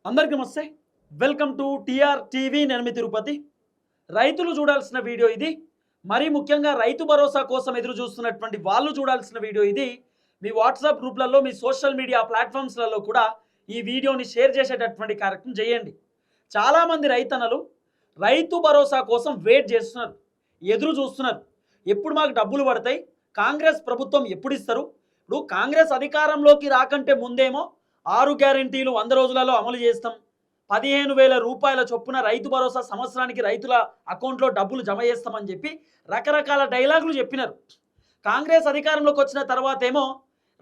అందరికీ నమస్తే. Welcome to TR TV. నేను మీ తిరుపతి. రైతులు చూడాల్సిన వీడియో ఇది. మరీ ముఖ్యంగా రైతు భరోసా కోసం ఎదురు చూస్తున్నటువంటి వాళ్ళు చూడాల్సిన వీడియో ఇది. మీ వాట్సాప్ గ్రూప్లలో, మీ సోషల్ మీడియా ప్లాట్ఫామ్స్లలో కూడా ఈ వీడియోని షేర్ చేసేటటువంటి కార్యక్రమం చేయండి. చాలామంది రైతన్నలు రైతు భరోసా కోసం వెయిట్ చేస్తున్నారు, ఎదురు చూస్తున్నారు. ఎప్పుడు మాకు డబ్బులు పడతాయి, కాంగ్రెస్ ప్రభుత్వం ఎప్పుడు ఇస్తారు. ఇప్పుడు కాంగ్రెస్ అధికారంలోకి రాకంటే ముందేమో 6 గ్యారెంటీలు 100 రోజులలో అమలు చేస్తాం, 15,000 రూపాయల చొప్పున రైతు భరోసా సంవత్సరానికి రైతుల అకౌంట్లో డబ్బులు జమ చేస్తామని చెప్పి రకరకాల డైలాగులు చెప్పినారు. కాంగ్రెస్ అధికారంలోకి వచ్చిన తర్వాత ఏమో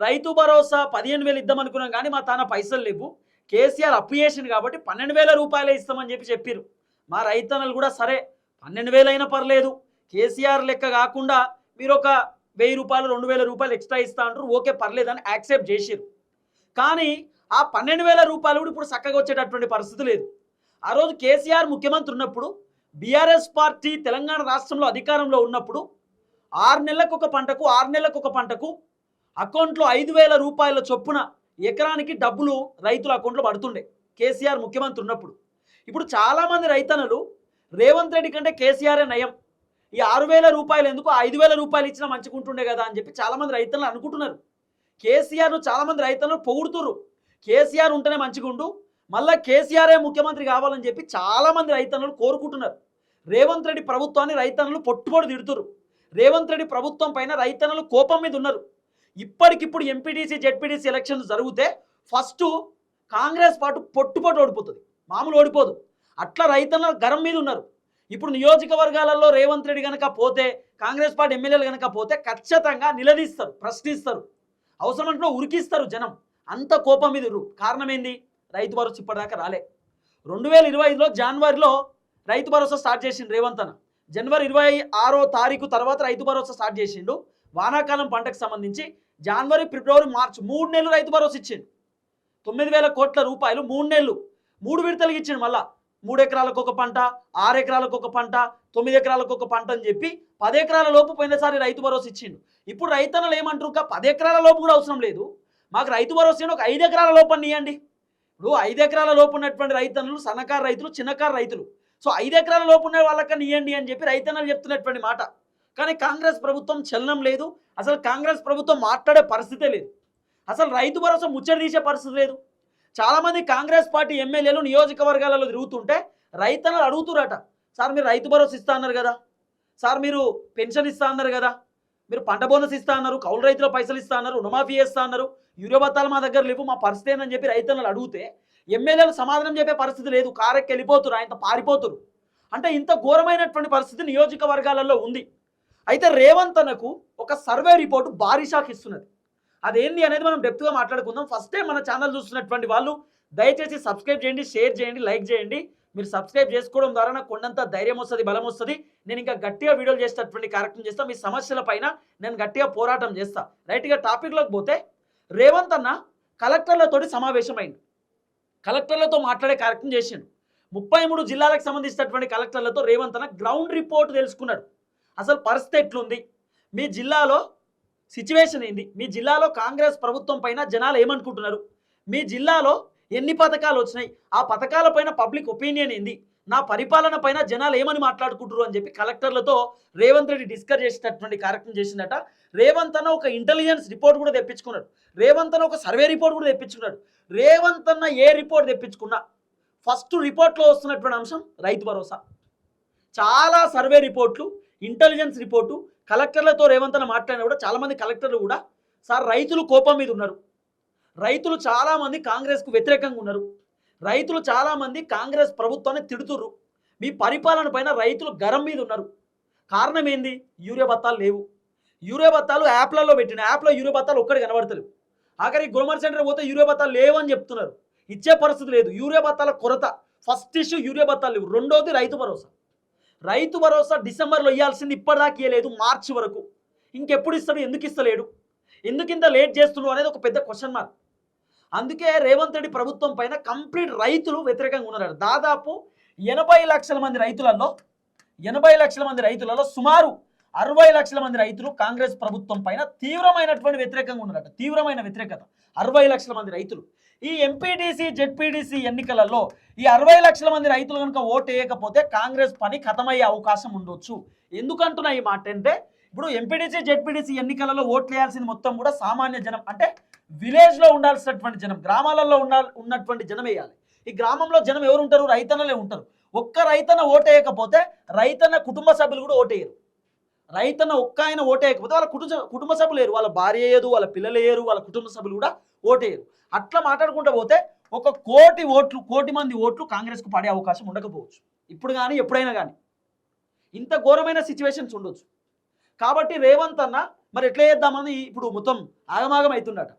రైతు భరోసా 15,000 ఇద్దామనుకున్నాం, కానీ మా తాన పైసలు లేవు, కేసీఆర్ అప్పు చేసింది కాబట్టి 12,000 రూపాయలే ఇస్తామని చెప్పారు. మా రైతన్నలు కూడా సరే 12,000 అయినా పర్లేదు, కేసీఆర్ లెక్క కాకుండా మీరు ఒక 1,000 రూపాయలు 2,000 రూపాయలు ఎక్స్ట్రా ఇస్తా అంటారు, ఓకే పర్లేదని యాక్సెప్ట్ చేసిరు. కానీ ఆ 12,000 రూపాయలు కూడా ఇప్పుడు చక్కగా వచ్చేటటువంటి పరిస్థితి లేదు. ఆ రోజు కేసీఆర్ ముఖ్యమంత్రి ఉన్నప్పుడు, బీఆర్ఎస్ పార్టీ తెలంగాణ రాష్ట్రంలో అధికారంలో ఉన్నప్పుడు 6 నెలలకు ఒక పంటకు అకౌంట్లో 5,000 రూపాయల చొప్పున ఎకరానికి డబ్బులు రైతుల అకౌంట్లో పడుతుండే కేసీఆర్ ముఖ్యమంత్రి ఉన్నప్పుడు. ఇప్పుడు చాలామంది రైతన్నలు రేవంత్ రెడ్డి కంటే కేసీఆరే నయం, ఈ 6,000 రూపాయలు ఎందుకు, 5,000 రూపాయలు ఇచ్చినా మంచిగుంటుండే కదా అని చెప్పి చాలామంది రైతన్నలు అనుకుంటున్నారు. కేసీఆర్ను చాలామంది రైతన్నలు పొగుడుతున్నారు. కేసీఆర్ ఉంటేనే మంచిగుండు, మళ్ళీ కేసీఆరే ముఖ్యమంత్రి కావాలని చెప్పి చాలామంది రైతన్నలు కోరుకుంటున్నారు. రేవంత్ రెడ్డి ప్రభుత్వాన్ని రైతన్నలు పొట్టుపొడి తిడుతున్నారు. రేవంత్ రెడ్డి ప్రభుత్వం పైన రైతన్నలు కోపం మీద ఉన్నారు. ఇప్పటికిప్పుడు ఎంపీటీసీ జెడ్పీటీసీ ఎలక్షన్స్ జరిగితే ఫస్ట్ కాంగ్రెస్ పార్టీ పొట్టుపొట్టు ఓడిపోతుంది, మామూలు ఓడిపోదు. అట్లా రైతన్నలు గరం మీద ఉన్నారు. ఇప్పుడు నియోజకవర్గాలలో రేవంత్ రెడ్డి కనుక పోతే, కాంగ్రెస్ పార్టీ ఎమ్మెల్యేలు కనుక పోతే ఖచ్చితంగా నిలదీస్తారు, ప్రశ్నిస్తారు, అవసరమంటే ఉరికిస్తారు జనం. అంత కోపం మీద. కారణం ఏంది? రైతు భరోసా ఇప్పటిదాకా రాలే. 2025లో జనవరిలో రైతు భరోసా స్టార్ట్ చేసిండు రేవంత్ అన్న. జనవరి 26వ తారీఖు తర్వాత రైతు భరోసా స్టార్ట్ చేసిండు. వానాకాలం పంటకు సంబంధించి జనవరి, ఫిబ్రవరి, మార్చి 3 నెలలు రైతు భరోసా ఇచ్చిండు. 9,000 కోట్ల రూపాయలు 3 నెలలు 3 విడతలకు ఇచ్చిండు. మళ్ళా 3 ఎకరాలకు ఒక పంట, 6 ఎకరాలకు ఒక పంట, 9 ఎకరాలకు ఒక పంట అని చెప్పి 10 ఎకరాల లోపు పోయినసారి రైతు భరోసా ఇచ్చిండు. ఇప్పుడు రైతన్నలు ఏమంటారు, 10 ఎకరాల లోపు కూడా అవసరం లేదు, మాకు రైతు భరోసా ఒక 5 ఎకరాల లోపు అని ఇవ్వండి. ఇప్పుడు 5 ఎకరాల లోపు ఉన్నటువంటి రైతన్నలు సన్నకారు రైతులు, చిన్నకారు రైతులు. సో 5 ఎకరాల లోపు ఉన్న వాళ్ళకన్నా ఇవ్వండి అని చెప్పి రైతన్నలు చెప్తున్నటువంటి మాట. కానీ కాంగ్రెస్ ప్రభుత్వం చలనం లేదు, అసలు కాంగ్రెస్ ప్రభుత్వం మాట్లాడే పరిస్థితే లేదు, అసలు రైతు భరోసా ముచ్చట తీసే పరిస్థితి లేదు. చాలామంది కాంగ్రెస్ పార్టీ ఎమ్మెల్యేలు నియోజకవర్గాలలో తిరుగుతుంటే రైతన్నలు అడుగుతురట, సార్ మీరు రైతు భరోసా ఇస్తా అన్నారు కదా, సార్ మీరు పెన్షన్ ఇస్తా అన్నారు కదా, మీరు పంట బోనస్ ఇస్తా అన్నారు, కౌలు రైతుల పైసలు ఇస్తా అన్నారు, రుణమాఫీ చేస్తా అన్నారు, యూరియా బత్తాలు మా దగ్గర లేవు, మా పరిస్థితి ఏందని చెప్పి రైతన్నలు అడిగితే ఎమ్మెల్యేలు సమాధానం చెప్పే పరిస్థితి లేదు, కారెక్కి వెళ్ళిపోతున్నారు, ఆయన పారిపోతున్నారు. అంటే ఇంత ఘోరమైనటువంటి పరిస్థితి నియోజకవర్గాలలో ఉంది. అయితే రేవంత్ అన్నకు ఒక సర్వే రిపోర్టు భారీ షాక్ ఇస్తున్నది. అదేంటి అనేది మనం డెప్త్గా మాట్లాడుకుందాం. ఫస్ట్ టైం మన ఛానల్ చూస్తున్నటువంటి వాళ్ళు దయచేసి సబ్స్క్రైబ్ చేయండి, షేర్ చేయండి, లైక్ చేయండి. మీరు సబ్స్క్రైబ్ చేసుకోవడం ద్వారా నాకు కొండంత ధైర్యం వస్తుంది, బలం వస్తుంది. నేను ఇంకా గట్టిగా వీడియోలు చేసేటటువంటి కార్యక్రమం చేస్తాను. మీ సమస్యల పైన నేను గట్టిగా పోరాటం చేస్తాను. రైట్గా టాపిక్లోకి పోతే, రేవంత్ అన్న కలెక్టర్లతోటి సమావేశమైంది, కలెక్టర్లతో మాట్లాడే కార్యక్రమం చేసిండు. 33 జిల్లాలకు సంబంధించినటువంటి కలెక్టర్లతో రేవంత్ అన్న గ్రౌండ్ రిపోర్ట్ తెలుసుకున్నాడు. అసలు పరిస్థితి ఎట్లుంది, మీ జిల్లాలో సిచ్యువేషన్ ఏంది, మీ జిల్లాలో కాంగ్రెస్ ప్రభుత్వం పైన జనాలు ఏమనుకుంటున్నారు, మీ జిల్లాలో ఎన్ని పథకాలు వచ్చినాయి, ఆ పథకాల పైన పబ్లిక్ ఒపీనియన్ ఏంది, నా పరిపాలన పైన జనాలు ఏమని మాట్లాడుకుంటారు అని చెప్పి కలెక్టర్లతో రేవంత్ రెడ్డి డిస్కస్ చేసేటటువంటి కార్యక్రమం చేసిందట. రేవంత్ అన్న ఒక ఇంటెలిజెన్స్ రిపోర్ట్ కూడా తెప్పించుకున్నాడు, రేవంత్ అన్న ఒక సర్వే రిపోర్ట్ కూడా తెప్పించుకున్నాడు. రేవంత్ అన్న ఏ రిపోర్ట్ తెప్పించుకున్నా ఫస్ట్ రిపోర్ట్లో వస్తున్నటువంటి అంశం రైతు భరోసా. చాలా సర్వే రిపోర్ట్లు, ఇంటెలిజెన్స్ రిపోర్టు కలెక్టర్లతో రేవంత్ అన్న మాట్లాడినా కూడా చాలామంది కలెక్టర్లు కూడా, సార్ రైతులు కోపం మీద ఉన్నారు, రైతులు చాలామంది కాంగ్రెస్కు వ్యతిరేకంగా ఉన్నారు, రైతులు చాలామంది కాంగ్రెస్ ప్రభుత్వాన్ని తిడుతుర్రు, మీ పరిపాలన పైన రైతులు గరం మీద ఉన్నారు. కారణం ఏంది? యూరియా బత్తాలు లేవు, యూరియా బత్తాలు యాప్లలో పెట్టిన యాప్లో యూరియా బత్తాలు ఒక్కటి కనబడతలేవు. ఆఖరికి గుల్మర్ సెంటర్ పోతే యూరియా బత్తాలు లేవు అని చెప్తున్నారు, ఇచ్చే పరిస్థితి లేదు. యూరియా బత్తాల కొరత ఫస్ట్ ఇష్యూ, యూరియా బత్తాలు లేవు. రెండోది రైతు భరోసా. రైతు భరోసా డిసెంబర్లో ఇవ్వాల్సింది ఇప్పటిదాకా ఇవ్వలేదు, మార్చి వరకు. ఇంకెప్పుడు ఇస్తాడు, ఎందుకు ఇస్తలేడు, ఎందుకు ఇంత లేట్ చేస్తున్నాడు అనేది ఒక పెద్ద క్వశ్చన్ మార్క్. అందుకే రేవంత్ రెడ్డి ప్రభుత్వం పైన కంప్లీట్ రైతులు వ్యతిరేకంగా ఉన్నారు. దాదాపు 80 లక్షల మంది రైతులలో 80 లక్షల మంది రైతులలో సుమారు 60 లక్షల మంది రైతులు కాంగ్రెస్ ప్రభుత్వం పైన తీవ్రమైనటువంటి వ్యతిరేకంగా ఉన్నారట. తీవ్రమైన వ్యతిరేకత 60 లక్షల మంది రైతులు. ఈ ఎంపీటీసీ జెడ్పీటీసీ ఎన్నికలలో ఈ 60 లక్షల మంది రైతులు కనుక ఓటు వేయకపోతే కాంగ్రెస్ పని ఖతమయ్యే అవకాశం ఉండొచ్చు. ఎందుకంటున్నా ఈ మాట అంటే, ఇప్పుడు ఎంపీటీసీ జెడ్పీటీసీ ఎన్నికలలో ఓట్లు వేయాల్సింది మొత్తం కూడా సామాన్య జనం, అంటే విలేజ్లో ఉండాల్సినటువంటి జనం, గ్రామాలలో ఉన్నటువంటి జనం వేయాలి. ఈ గ్రామంలో జనం ఎవరు ఉంటారు? రైతన్నలే ఉంటారు. ఒక్క రైతన్న ఓటు వేయకపోతే రైతన్న కుటుంబ సభ్యులు కూడా ఓటేయరు. రైతన్న ఒక్క ఆయన ఓటేయకపోతే వాళ్ళ కుటుంబ సభ్యులు వేయరు, వాళ్ళ భార్య వేయరు, వాళ్ళ పిల్లలు వేయరు, వాళ్ళ కుటుంబ సభ్యులు కూడా ఓటేయరు. అట్లా మాట్లాడుకుంటూ పోతే 1,00,00,000 మంది ఓట్లు కాంగ్రెస్కు పడే అవకాశం ఉండకపోవచ్చు. ఇప్పుడు కానీ ఎప్పుడైనా కానీ ఇంత ఘోరమైన సిచ్యువేషన్స్ ఉండొచ్చు. కాబట్టి రేవంత్ అన్న మరి ఎట్లా చేద్దామని ఇప్పుడు మొత్తం ఆగమాగం అవుతుండట.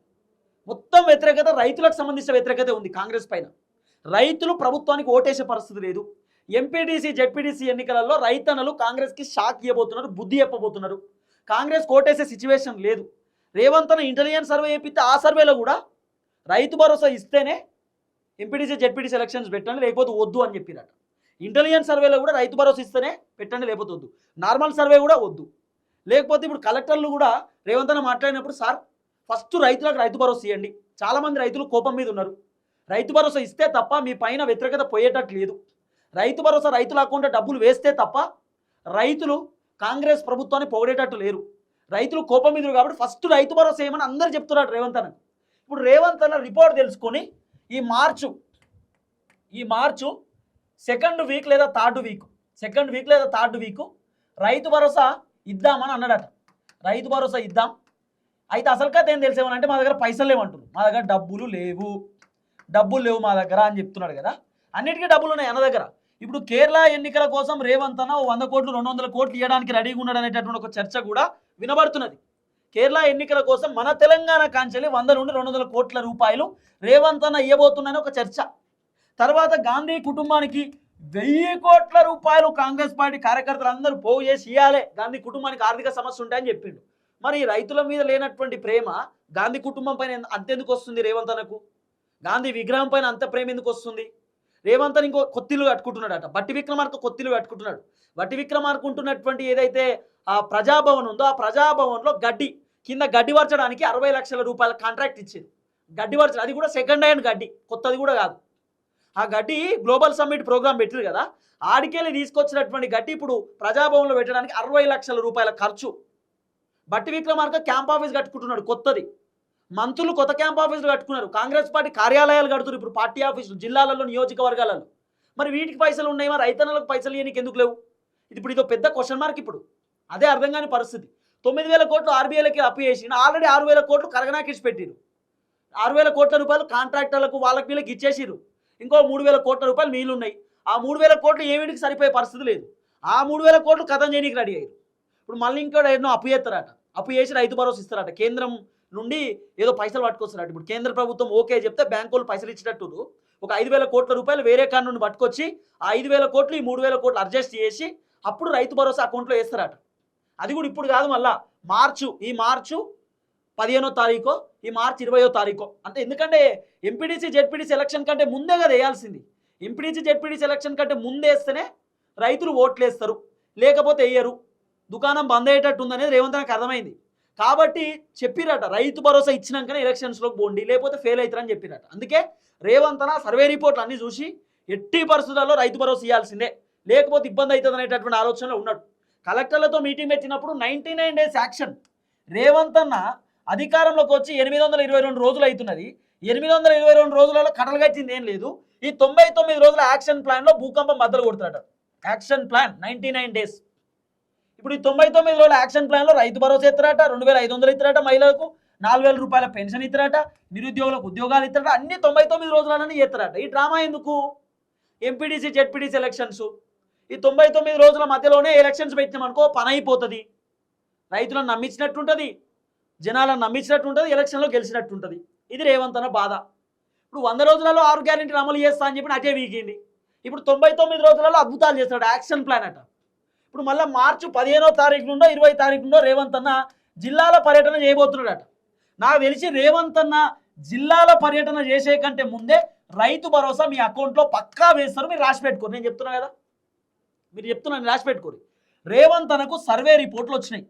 మొత్తం వ్యతిరేకత, రైతులకు సంబంధించిన వ్యతిరేకత ఉంది కాంగ్రెస్ పైన. రైతులు ప్రభుత్వానికి ఓటేసే పరిస్థితి లేదు. ఎంపీటీసీ జెడ్పీటీసీ ఎన్నికలలో రైతన్నలు కాంగ్రెస్కి షాక్ ఇవ్వబోతున్నారు, బుద్ధి చెప్పబోతున్నారు. కాంగ్రెస్ ఓటేసే సిచ్యువేషన్ లేదు. రేవంత్ అన్న ఇంటెలిజెన్స్ సర్వే చేపిస్తే ఆ సర్వేలో కూడా రైతు భరోసా ఇస్తేనే ఎంపీటీసీ జెడ్పీటీసీ ఎలక్షన్స్ పెట్టండి, లేకపోతే వద్దు అని చెప్పినట్టు. ఇంటెలిజెన్స్ సర్వేలో కూడా రైతు భరోసా ఇస్తేనే పెట్టండి, లేకపోతే వద్దు. నార్మల్ సర్వే కూడా వద్దు. లేకపోతే ఇప్పుడు కలెక్టర్లు కూడా రేవంత్ అన్న మాట్లాడినప్పుడు, సార్ ఫస్ట్ రైతులకు రైతు భరోసా ఇవ్వండి, చాలామంది రైతులు కోపం మీద ఉన్నారు, రైతు భరోసా ఇస్తే తప్ప మీ పైన వ్యతిరేకత పోయేటట్టు లేదు, రైతు భరోసా రైతుల అకౌంట్లో డబ్బులు వేస్తే తప్ప రైతులు కాంగ్రెస్ ప్రభుత్వాన్ని పొగిడేటట్టు లేరు, రైతులు కోపం మీద కాబట్టి ఫస్ట్ రైతు భరోసా ఏమని అందరూ చెప్తున్నారు రేవంత్ అన్న. ఇప్పుడు రేవంత్ అన్న రిపోర్ట్ తెలుసుకొని ఈ మార్చు సెకండ్ వీక్ లేదా థర్డ్ వీక్ రైతు భరోసా ఇద్దామని అన్నాడట. రైతు భరోసా ఇద్దాం. అయితే అసలు కథ ఏం తెలిసేమనంటే, మా దగ్గర పైసలు లేవంటున్నారు, మా దగ్గర డబ్బులు లేవు మా దగ్గర అని చెప్తున్నాడు కదా. అన్నిటికీ డబ్బులు ఉన్నాయి అన్న దగ్గర. ఇప్పుడు కేరళ ఎన్నికల కోసం రేవంత్ అన్న 100 కోట్లు 200 కోట్లు ఇవ్వడానికి రెడీగా ఉన్నాడు అనేటటువంటి ఒక చర్చ కూడా వినబడుతున్నది. కేరళ ఎన్నికల కోసం మన తెలంగాణ కాంచెల్లి 100 నుండి 200 కోట్ల రూపాయలు రేవంత్ అన్న ఇవ్వబోతున్నాయని ఒక చర్చ. తర్వాత గాంధీ కుటుంబానికి 1000 కోట్ల రూపాయలు కాంగ్రెస్ పార్టీ కార్యకర్తలు అందరూ పోగు చేసి ఇవ్వాలి, గాంధీ కుటుంబానికి ఆర్థిక సమస్య ఉంటాయని చెప్పిండు. మరి రైతుల మీద లేనటువంటి ప్రేమ గాంధీ కుటుంబం పైన అంతెందుకు వస్తుంది రేవంత్ అన్నకు? గాంధీ విగ్రహం పైన అంత ప్రేమ ఎందుకు వస్తుంది? రేవంత్ అని ఇంకో కొత్తిల్లు కట్టుకుంటున్నాడట. బట్టి విక్రమార్క కొత్తిల్లు కట్టుకుంటున్నాడు. బట్టి విక్రమార్క ఉంటున్నటువంటి ఏదైతే ఆ ప్రజాభవన్ ఉందో, ఆ ప్రజాభవన్లో కింద గడ్డి వర్చడానికి 60 లక్షల రూపాయల కాంట్రాక్ట్ ఇచ్చారు. గడ్డి వర్చడం, అది కూడా సెకండ్ హ్యాండ్ గడ్డి, కొత్తది కూడా కాదు. ఆ గడ్డి గ్లోబల్ సమ్మిట్ ప్రోగ్రామ్ పెట్టారు కదా, ఆడికెళ్ళి తీసుకొచ్చినటువంటి గడ్డి ఇప్పుడు ప్రజాభవన్లో పెట్టడానికి 60 లక్షల రూపాయల ఖర్చు. బట్టి విక్రమార్క క్యాంప్ ఆఫీస్ కట్టుకుంటున్నాడు కొత్తది. మంత్రులు కొత్త క్యాంప్ ఆఫీసులు కట్టుకున్నారు. కాంగ్రెస్ పార్టీ కార్యాలయాలు కడుతున్నారు ఇప్పుడు, పార్టీ ఆఫీసులు జిల్లాలలో, నియోజకవర్గాలలో. మరి వీటికి పైసలు ఉన్నాయి, మరి రైతన్నలకు పైసలు ఇవ్వడానికి ఎందుకు లేవు? ఇప్పుడు ఇదో పెద్ద క్వశ్చన్ మార్క్. ఇప్పుడు అదే అర్థం కాని పరిస్థితి. 9,000 కోట్లు ఆర్బీఐలకి అప్పు చేసి ఆల్రెడీ 6,000 కోట్లు కరగనాకిచ్చి పెట్టిరు. 6,000 కోట్ల రూపాయలు కాంట్రాక్టర్లకు వాళ్ళకి వీళ్ళకి ఇచ్చేసిరు. ఇంకో 3,000 కోట్ల రూపాయలు మిగిలి ఉన్నాయి. ఆ 3,000 కోట్లు ఏమిటికి సరిపోయే పరిస్థితి లేదు. ఆ 3,000 కోట్లు కథం చేయడానికి రెడీ అయ్యారు. ఇప్పుడు మళ్ళీ ఇంకోటి ఎన్నో అప్పు చేస్తారట. అప్పు చేసి రైతు భరోసా ఇస్తారట. కేంద్రం నుండి ఏదో పైసలు పట్టుకొస్తారట. ఇప్పుడు కేంద్ర ప్రభుత్వం ఓకే చెప్తే బ్యాంకులు పైసలు ఇచ్చేటట్టు ఒక 5,000 కోట్ల రూపాయలు వేరే కాడ నుండి పట్టుకొచ్చి ఆ 5,000 కోట్లు ఈ 3,000 కోట్లు అడ్జస్ట్ చేసి అప్పుడు రైతు భరోసా అకౌంట్లో వేస్తారట. అది కూడా ఇప్పుడు కాదు, మళ్ళా ఈ మార్చు 15వ తారీఖు, ఈ మార్చి 20వ తారీఖు. అంటే ఎందుకంటే ఎంపీటీసీ జెడ్పీటీసీ ఎలక్షన్ కంటే ముందే కదా వేయాల్సింది. ఎంపీటీసీ జెడ్పీటీసీ ఎలక్షన్ కంటే ముందే వేస్తేనే రైతులు ఓట్లు వేస్తారు, లేకపోతే వేయరు. దుకాణం బంద్ అయ్యేటట్టు ఉందనేది రేవంత్ అన్నకు అర్థమైంది. కాబట్టి చెప్పిరట, రైతు భరోసా ఇచ్చినాకనే ఎలక్షన్స్లోకి పోండి, లేకపోతే ఫెయిల్ అవుతారని చెప్పిరట. అందుకే రేవంత్ అన్న సర్వే రిపోర్ట్లు అన్నీ చూసి ఎట్టి పరిస్థితుల్లో రైతు భరోసా ఇవ్వాల్సిందే, లేకపోతే ఇబ్బంది అవుతుంది అనేటటువంటి ఆలోచనలో ఉన్నాడు. కలెక్టర్లతో మీటింగ్ పెట్టినప్పుడు 99 డేస్ యాక్షన్. రేవంత్ అన్న అధికారంలోకి వచ్చి 822 రోజులు అవుతున్నది. 822 రోజులలో కట్టలు కట్టింది ఏం లేదు. ఈ 99 రోజుల యాక్షన్ ప్లాన్లో భూకంపం బద్దలు కొడుతున్నాడు. Action plan 99 days. ఇప్పుడు ఈ 99 రోజుల యాక్షన్ ప్లాన్లో రైతు భరోసా ఇస్తారట, 2,500 ఇస్తారట, మహిళలకు 4,000 రూపాయల పెన్షన్ ఇస్తారట, నిరుద్యోగులకు ఉద్యోగాలు ఇస్తారట, అన్ని 99 రోజులనే చేస్తారట. ఈ డ్రామా ఎందుకు? ఎంపీటీసీ జెడ్పీటీసీ ఎలక్షన్స్ ఈ 99 రోజుల మధ్యలోనే ఎలక్షన్స్ పెట్టినామనుకో పని అయిపోతుంది. రైతులను నమ్మించినట్టుంటుంది, జనాలను నమ్మించినట్టుంటుంది, ఎలక్షన్లో గెలిచినట్టుంటుంది. ఇది రేవంత్ అన్న బాధ. ఇప్పుడు 100 రోజులలో 6 గ్యారెంటీలు అమలు చేస్తా అని చెప్పి అటే వీకింది. ఇప్పుడు 99 రోజులలో అద్భుతాలు చేస్తాడు, యాక్షన్ ప్లాన్ అట. ఇప్పుడు మళ్ళీ మార్చి 15వ తారీఖు నుండో 20వ తారీఖు నుండో రేవంత్ అన్న జిల్లాల పర్యటన చేయబోతున్నాడట. నాకు తెలిసి రేవంత్ అన్న జిల్లాల పర్యటన చేసే కంటే ముందే రైతు భరోసా మీ అకౌంట్లో పక్కా వేస్తారు, మీరు రాసి పెట్టుకోరు. నేను చెప్తున్నా కదా, మీరు చెప్తున్నాను రాసి పెట్టుకోరు. రేవంత్ అన్నకు సర్వే రిపోర్ట్లు వచ్చినాయి,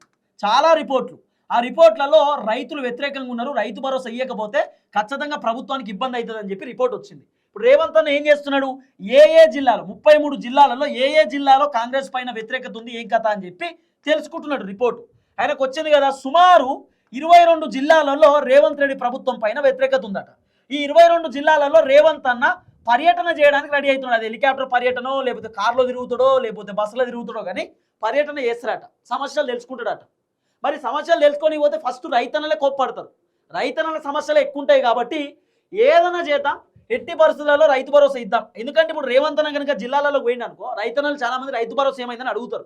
చాలా రిపోర్ట్లు. ఆ రిపోర్ట్లలో రైతులు వ్యతిరేకంగా ఉన్నారు, రైతు భరోసా ఇయ్యకపోతే ఖచ్చితంగా ప్రభుత్వానికి ఇబ్బంది అవుతుందని చెప్పి రిపోర్ట్ వచ్చింది. ఇప్పుడు రేవంత్ అన్న ఏం చేస్తున్నాడు, ఏ జిల్లాలో 33 జిల్లాలలో ఏ జిల్లాలో కాంగ్రెస్ పైన వ్యతిరేకత ఉంది ఏం కథ అని చెప్పి తెలుసుకుంటున్నాడు రిపోర్టు. ఆయనకు వచ్చింది కదా, సుమారు 22 జిల్లాలలో రేవంత్ రెడ్డి ప్రభుత్వం పైన వ్యతిరేకత ఉందట. ఈ 22 జిల్లాలలో రేవంత్ అన్న పర్యటన చేయడానికి రెడీ అవుతున్నాడు. అది హెలికాప్టర్ పర్యటనో, లేకపోతే కార్లో తిరుగుతాడో, లేకపోతే బస్సులో తిరుగుతాడో, కానీ పర్యటన చేస్తారట, సమస్యలు తెలుసుకుంటాడట. మరి సమస్యలు తెలుసుకొని పోతే ఫస్ట్ రైతన్నలే కోప్పడతారు. రైతన్నల సమస్యలు ఎక్కువ ఉంటాయి కాబట్టి ఏదైనా చేద్దాం, ఎట్టి పరిస్థితులలో రైతు భరోసా ఇద్దాం. ఎందుకంటే ఇప్పుడు రేవంత్ అన్న కనుక జిల్లాలలో పోయింది అనుకో, రైతన్నలు చాలా మంది రైతు భరోసా ఏమైందని అడుగుతారు.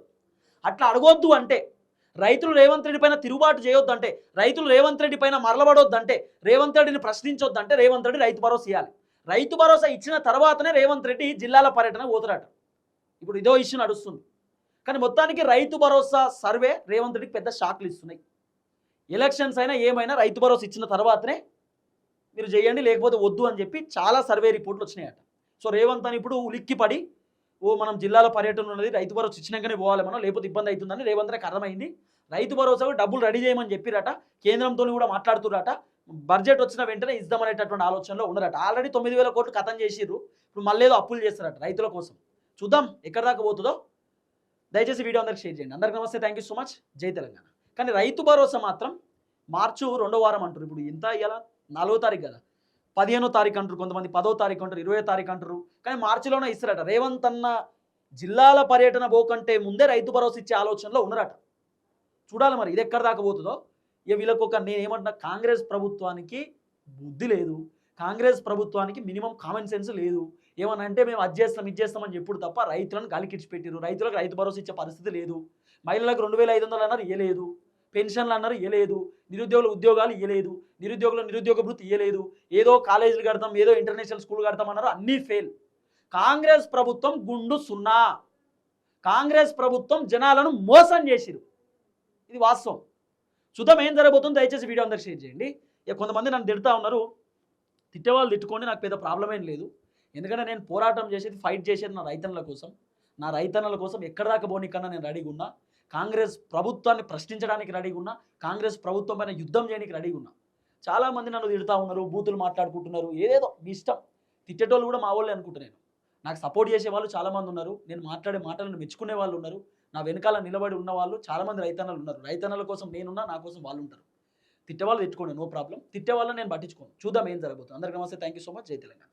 అట్లా అడగొద్దు అంటే, రైతులు రేవంత్ రెడ్డి పైన తిరుగుబాటు చేయొద్దు అంటే, రైతులు రేవంత్ రెడ్డి పైన మరలబడొద్దు అంటే, రేవంత్ రెడ్డిని ప్రశ్నించొద్దు అంటే రేవంత్ రెడ్డి రైతు భరోసా ఇవ్వాలి. రైతు భరోసా ఇచ్చిన తర్వాతనే రేవంత్ రెడ్డి జిల్లాల పర్యటన పోతారట. ఇప్పుడు ఇదో ఇష్యూ నడుస్తుంది. కానీ మొత్తానికి రైతు భరోసా సర్వే రేవంత్ రెడ్డికి పెద్ద షాక్లు ఇస్తున్నాయి. ఎలక్షన్స్ అయినా ఏమైనా రైతు భరోసా ఇచ్చిన తర్వాతనే మీరు చేయండి, లేకపోతే వద్దు అని చెప్పి చాలా సర్వే రిపోర్ట్లు వచ్చినాయట. సో రేవంత్ అని ఇప్పుడు ఉలిక్కిపడి, మనం జిల్లాల పర్యటన ఉన్నది, రైతు భరోసా ఇచ్చినాకనే పోవాలి మనం, లేకపోతే ఇబ్బంది అవుతుందని రేవంత్ రెడ్డికి అర్థమైంది. రైతు భరోసాకు డబ్బులు రెడీ చేయమని చెప్పిరట, కేంద్రంతో కూడా మాట్లాడుతురట. బడ్జెట్ వచ్చిన వెంటనే ఇద్దామనేటటువంటి ఆలోచనలో ఉన్నారట. ఆల్రెడీ 9,000 కోట్లు ఖతం చేసిర్రు, ఇప్పుడు మళ్ళీ ఏదో అప్పులు చేస్తారట రైతుల కోసం. చూద్దాం ఎక్కడ దాకా పోతుందో. దయచేసి వీడియో అందరికి షేర్ చేయండి. అందరికి నమస్తే, థ్యాంక్ యూ సో మచ్, జై తెలంగాణ. కానీ రైతు భరోసా మాత్రం మార్చి 2వ వారం అంటారు. ఇప్పుడు ఎంత ఇవాళ 4వ తారీఖు కదా, 15వ తారీఖు అంటారు, కొంతమంది 10వ తారీఖు అంటారు, 20వ తారీఖు అంటారు, కానీ మార్చిలోనే ఇస్తారట. రేవంత్ అన్న జిల్లాల పర్యటన పోకంటే ముందే రైతు భరోసా ఇచ్చే ఆలోచనలో ఉన్నారట. చూడాలి మరి ఇది ఎక్కడ దాకా పోతుందో. ఇక వీళ్ళకు నేను ఏమంటున్నా, కాంగ్రెస్ ప్రభుత్వానికి బుద్ధి లేదు, కాంగ్రెస్ ప్రభుత్వానికి మినిమం కామన్ సెన్స్ లేదు. ఏమన్నా అంటే మేము అది చేస్తాం ఇది చేస్తామని చెప్పుడు తప్ప రైతులను గాలికిడిచి పెట్టారు. రైతులకు రైతు భరోసా ఇచ్చే పరిస్థితి లేదు. మహిళలకు 2,500 అన్నారు, ఇవ్వలేదు. పెన్షన్లు అన్నారు, ఇవ్వలేదు. నిరుద్యోగులు ఉద్యోగాలు ఇవ్వలేదు. నిరుద్యోగులు నిరుద్యోగ భృతి ఇవ్వలేదు. ఏదో కాలేజీలు కడతాం, ఏదో ఇంటర్నేషనల్ స్కూల్ కడతాం అన్నారు, అన్నీ ఫెయిల్. కాంగ్రెస్ ప్రభుత్వం గుండు సున్నా. కాంగ్రెస్ ప్రభుత్వం జనాలను మోసం చేసిరు, ఇది వాస్తవం. చూద్దాం ఏం జరగబోతుందో. దయచేసి వీడియో అందరికి షేర్ చేయండి. ఇక కొంతమంది నన్ను తిడతా ఉన్నారు, తిట్టేవాళ్ళు తిట్టుకోండి, నాకు పెద్ద ప్రాబ్లం ఏం లేదు. ఎందుకంటే నేను పోరాటం చేసేది, ఫైట్ చేసేది నా రైతన్నల కోసం. నా రైతన్నల కోసం ఎక్కడ దాకా పోనీకన్నా నేను రెడీగా ఉన్నా. కాంగ్రెస్ ప్రభుత్వాన్ని ప్రశ్నించడానికి రెడీగా ఉన్నా. కాంగ్రెస్ ప్రభుత్వం పైన యుద్ధం చేయడానికి రెడీగా ఉన్నా. చాలామంది నన్ను తిడతా ఉన్నారు, బూతులు మాట్లాడుకుంటున్నారు, ఏదేదో మీ ఇష్టం. తిట్టేటోళ్ళు కూడా మా వాళ్ళే అనుకుంటున్నాను. నాకు సపోర్ట్ చేసే వాళ్ళు చాలామంది ఉన్నారు, నేను మాట్లాడే మాటలను మెచ్చుకునే వాళ్ళు ఉన్నారు, నా వెనకాల నిలబడి ఉన్న వాళ్ళు చాలామంది రైతన్నలు ఉన్నారు. రైతన్నల కోసం నేనున్నా, నా కోసం వాళ్ళు ఉంటారు. తిట్టేవాళ్ళు తిట్టుకోండి, నో ప్రాబ్లం. తిట్టేవాళ్ళని నేను పట్టించుకోను. చూద్దాం ఏం జరగబోతుంది. అందరికీ నమస్తే, థ్యాంక్ యూ సో మచ్, జై తెలంగాణ.